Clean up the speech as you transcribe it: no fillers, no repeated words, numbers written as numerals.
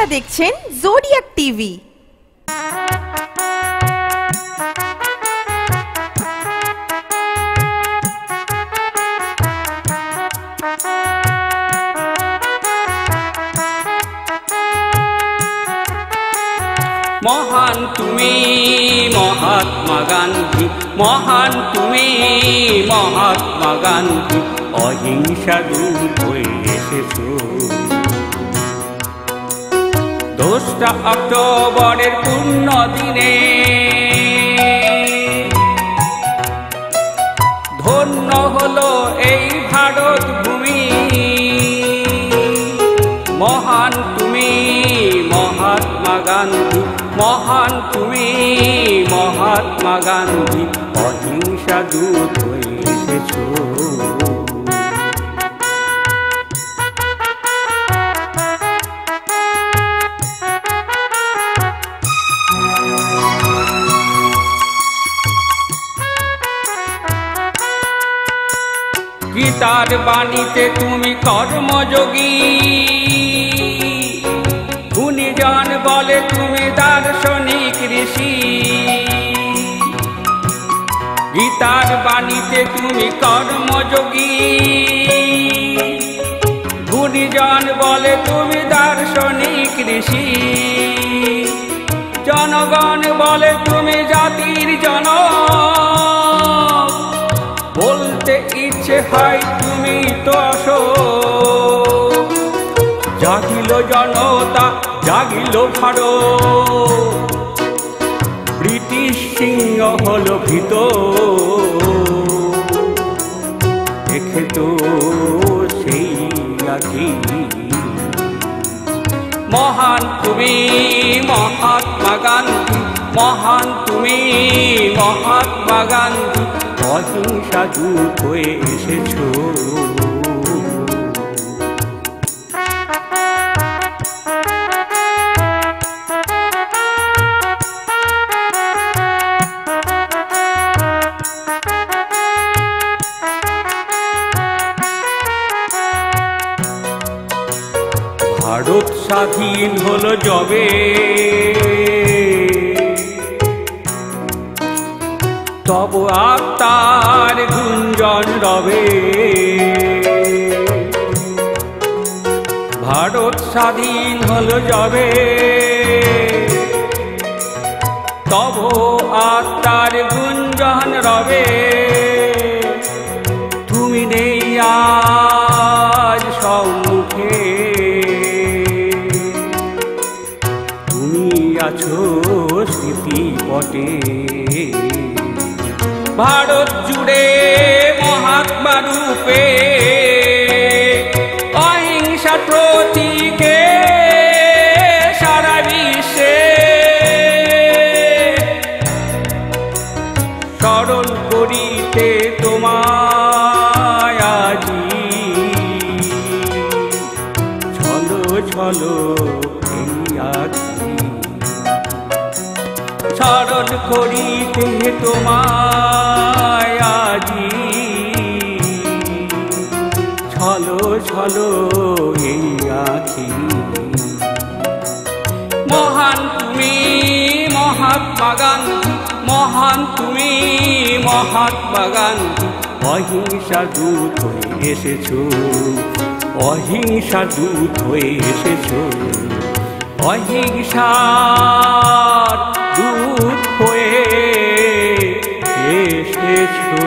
আপনারা দেখছেন zodiac TV. মহান তুমি মহাত্মা গান্ধী, মহান তুমি মহাত্মা গান্ধী, অহিংসা দূত হয়ে এসেছো। 2রা অক্টোবরের পূর্ণ দিনে ধন্য হলো এই ভারত ভূমি। মহান তুমি মহাত্মা গান্ধী, মহান তুমি মহাত্মা গান্ধী, অহিংসা দূত হয়ে এসেছো। গীতার বাণীতে তুমি কর্মযোগী, গুণীজন বলে তুমি দার্শনিক ঋষি। গীতার বাণীতে তুমি কর্মযোগী, গুণীজন বলে তুমি দার্শনিক ঋষি। জনগণ বলে তুমি জাতির জনক, বলতে ইচ্ছে হয় তুমি তো অশোক। জাগিল জনতা জাগিল ভারত, ব্রিটিশ সিংহ হলো ভীত। দেখে তো সেই আছি। মহান তুমি মহাত্মা গান্ধী, মহান তুমি মহাত্মা গান্ধী, অহিংসা দূত হয়ে এসেছো। ভারত স্বাধীন হলো যবে, তব আত্মার গুঞ্জন রবে। ভারত স্বাধীন হলো যবে, তব আত্মার গুঞ্জন রবে। তুমি নেই আজ সম্মুখে, তুমি আছো স্মৃতিপটে। ভারত জুড়ে মহাত্মা রূপে অহিংসা প্রতীকে সারা বিশ্বে স্মরণ করিতে তোমায় আজি। চলো চলো এই আছি, স্মরণ করিতে তোমায় আজি। চলো চলো এই আছি। মহান তুমি মহাত্মা গান্ধী, মহান তুমি মহাত্মা গান্ধী, অহিংসা দূত হয়ে এসেছো। অহিংসা দূত হয়ে এসেছো। অহিংসার দূত হয়ে এসেছো।